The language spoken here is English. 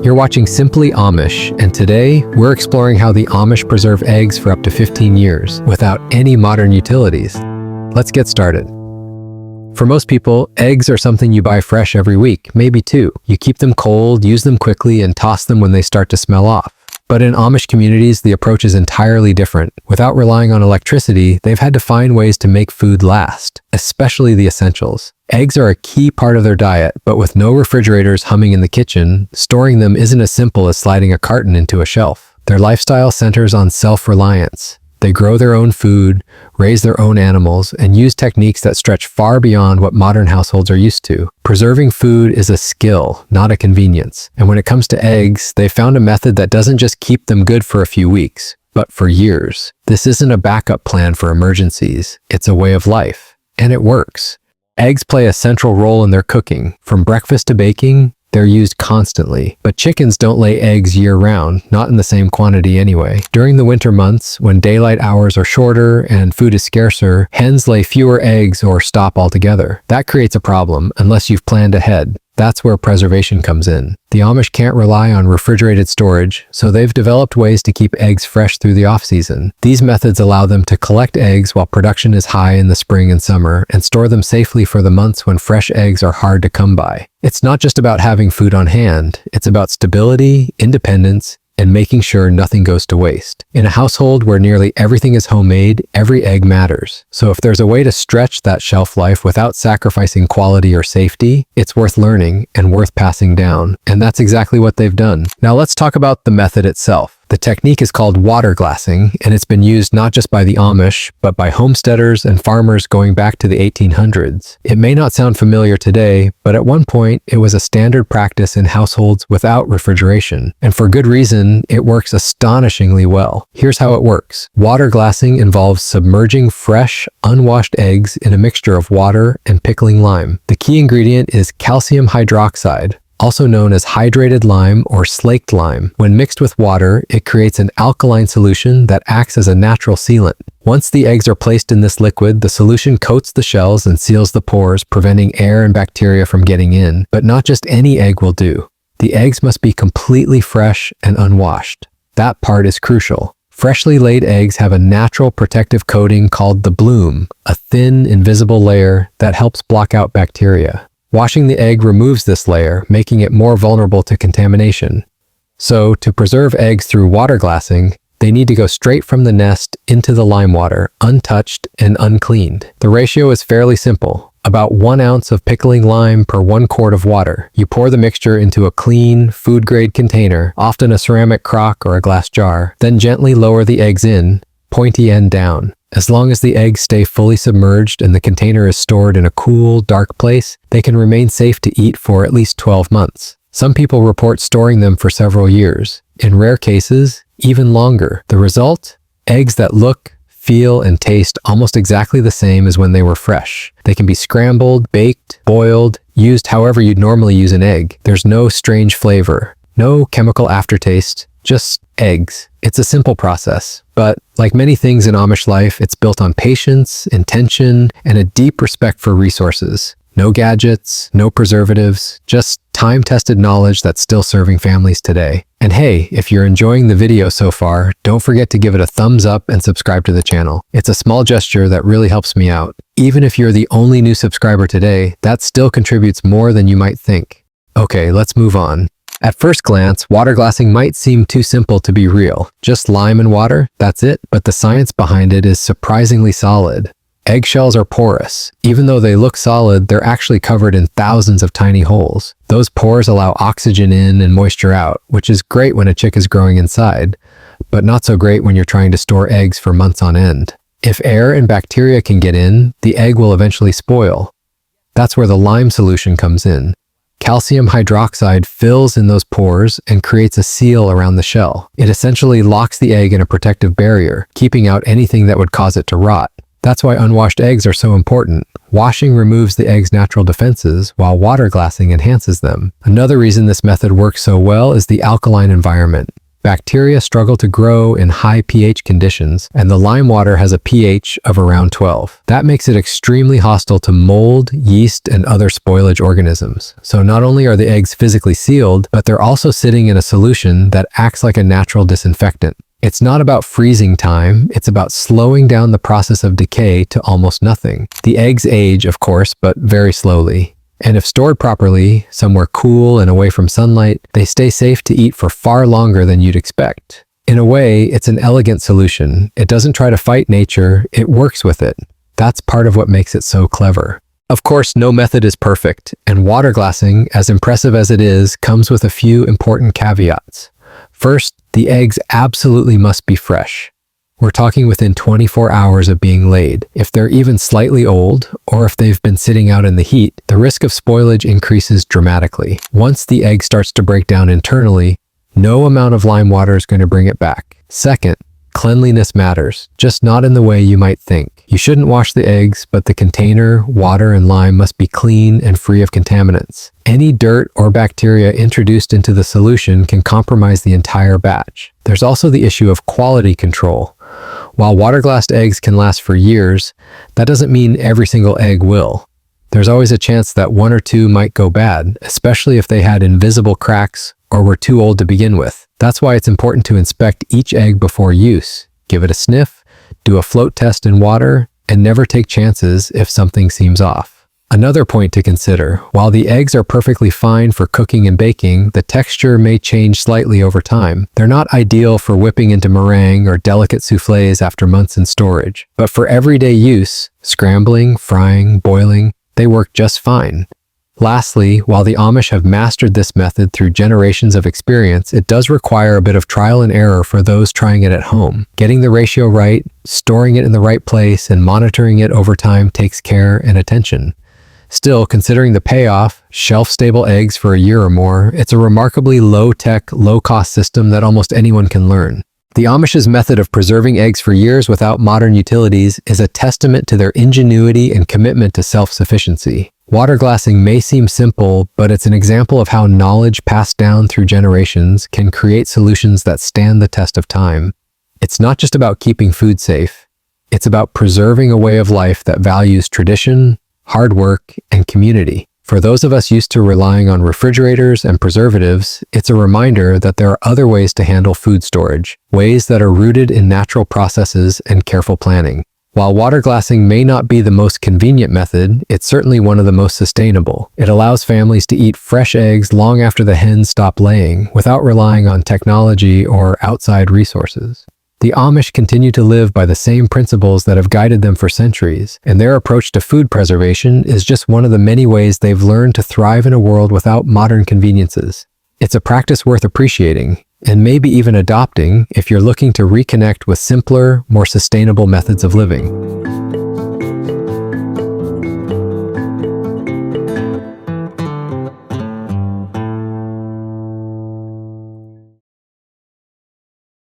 You're watching Simply Amish, and today we're exploring how the Amish preserve eggs for up to 15 years without any modern utilities. Let's get started. For most people, eggs are something you buy fresh every week, maybe two. You keep them cold, use them quickly, and toss them when they start to smell off. But in Amish communities, the approach is entirely different. Without relying on electricity, they've had to find ways to make food last, especially the essentials. Eggs are a key part of their diet, but with no refrigerators humming in the kitchen, storing them isn't as simple as sliding a carton into a shelf. Their lifestyle centers on self-reliance. They grow their own food, raise their own animals, and use techniques that stretch far beyond what modern households are used to. Preserving food is a skill, not a convenience. And when it comes to eggs, they found a method that doesn't just keep them good for a few weeks, but for years. This isn't a backup plan for emergencies. It's a way of life. And it works. Eggs play a central role in their cooking. From breakfast to baking, they're used constantly. But chickens don't lay eggs year-round, not in the same quantity anyway. During the winter months, when daylight hours are shorter and food is scarcer, hens lay fewer eggs or stop altogether. That creates a problem unless you've planned ahead. That's where preservation comes in. The Amish can't rely on refrigerated storage, so they've developed ways to keep eggs fresh through the off-season. These methods allow them to collect eggs while production is high in the spring and summer, and store them safely for the months when fresh eggs are hard to come by. It's not just about having food on hand, it's about stability, independence, and making sure nothing goes to waste. In a household where nearly everything is homemade, every egg matters. So if there's a way to stretch that shelf life without sacrificing quality or safety, it's worth learning and worth passing down. And that's exactly what they've done. Now let's talk about the method itself. The technique is called water glassing, and it's been used not just by the Amish, but by homesteaders and farmers going back to the 1800s. It may not sound familiar today, but at one point, it was a standard practice in households without refrigeration. And for good reason, it works astonishingly well. Here's how it works. Water glassing involves submerging fresh, unwashed eggs in a mixture of water and pickling lime. The key ingredient is calcium hydroxide, also known as hydrated lime or slaked lime. When mixed with water, it creates an alkaline solution that acts as a natural sealant. Once the eggs are placed in this liquid, the solution coats the shells and seals the pores, preventing air and bacteria from getting in. But not just any egg will do. The eggs must be completely fresh and unwashed. That part is crucial. Freshly laid eggs have a natural protective coating called the bloom, a thin, invisible layer that helps block out bacteria. Washing the egg removes this layer, making it more vulnerable to contamination. So, to preserve eggs through water glassing, they need to go straight from the nest into the lime water, untouched and uncleaned. The ratio is fairly simple. About 1 ounce of pickling lime per 1 quart of water. You pour the mixture into a clean, food-grade container, often a ceramic crock or a glass jar, then gently lower the eggs in, pointy end down. As long as the eggs stay fully submerged and the container is stored in a cool, dark place, they can remain safe to eat for at least 12 months. Some people report storing them for several years. In rare cases, even longer. The result? Eggs that look, feel, and taste almost exactly the same as when they were fresh. They can be scrambled, baked, boiled, used however you'd normally use an egg. There's no strange flavor, no chemical aftertaste, just eggs. It's a simple process, but like many things in Amish life, it's built on patience, intention, and a deep respect for resources. No gadgets, no preservatives, just time-tested knowledge that's still serving families today. And hey, if you're enjoying the video so far, don't forget to give it a thumbs up and subscribe to the channel. It's a small gesture that really helps me out. Even if you're the only new subscriber today, that still contributes more than you might think. Okay, let's move on. At first glance, water glassing might seem too simple to be real. Just lime and water, that's it. But the science behind it is surprisingly solid. Eggshells are porous. Even though they look solid, they're actually covered in thousands of tiny holes. Those pores allow oxygen in and moisture out, which is great when a chick is growing inside, but not so great when you're trying to store eggs for months on end. If air and bacteria can get in, the egg will eventually spoil. That's where the lime solution comes in. Calcium hydroxide fills in those pores and creates a seal around the shell. It essentially locks the egg in a protective barrier, keeping out anything that would cause it to rot. That's why unwashed eggs are so important. Washing removes the egg's natural defenses, while water glassing enhances them. Another reason this method works so well is the alkaline environment. Bacteria struggle to grow in high pH conditions, and the lime water has a pH of around 12. That makes it extremely hostile to mold, yeast, and other spoilage organisms. So not only are the eggs physically sealed, but they're also sitting in a solution that acts like a natural disinfectant. It's not about freezing time, it's about slowing down the process of decay to almost nothing. The eggs age, of course, but very slowly. And if stored properly, somewhere cool and away from sunlight, they stay safe to eat for far longer than you'd expect. In a way, it's an elegant solution. It doesn't try to fight nature, it works with it. That's part of what makes it so clever. Of course, no method is perfect, and water glassing, as impressive as it is, comes with a few important caveats. First, the eggs absolutely must be fresh. We're talking within 24 hours of being laid. If they're even slightly old, or if they've been sitting out in the heat, the risk of spoilage increases dramatically. Once the egg starts to break down internally, no amount of lime water is going to bring it back. Second, cleanliness matters, just not in the way you might think. You shouldn't wash the eggs, but the container, water, and lime must be clean and free of contaminants. Any dirt or bacteria introduced into the solution can compromise the entire batch. There's also the issue of quality control. While water-glassed eggs can last for years, that doesn't mean every single egg will. There's always a chance that one or two might go bad, especially if they had invisible cracks or were too old to begin with. That's why it's important to inspect each egg before use. Give it a sniff, do a float test in water, and never take chances if something seems off. Another point to consider, while the eggs are perfectly fine for cooking and baking, the texture may change slightly over time. They're not ideal for whipping into meringue or delicate soufflés after months in storage. But for everyday use, scrambling, frying, boiling, they work just fine. Lastly, while the Amish have mastered this method through generations of experience, it does require a bit of trial and error for those trying it at home. Getting the ratio right, storing it in the right place, and monitoring it over time takes care and attention. Still, considering the payoff, shelf-stable eggs for a year or more, it's a remarkably low-tech, low-cost system that almost anyone can learn. The Amish's method of preserving eggs for years without modern utilities is a testament to their ingenuity and commitment to self-sufficiency. Water glassing may seem simple, but it's an example of how knowledge passed down through generations can create solutions that stand the test of time. It's not just about keeping food safe. It's about preserving a way of life that values tradition, hard work, and community. For those of us used to relying on refrigerators and preservatives, it's a reminder that there are other ways to handle food storage, ways that are rooted in natural processes and careful planning. While water glassing may not be the most convenient method, it's certainly one of the most sustainable. It allows families to eat fresh eggs long after the hens stop laying, without relying on technology or outside resources. The Amish continue to live by the same principles that have guided them for centuries, and their approach to food preservation is just one of the many ways they've learned to thrive in a world without modern conveniences. It's a practice worth appreciating, and maybe even adopting if you're looking to reconnect with simpler, more sustainable methods of living.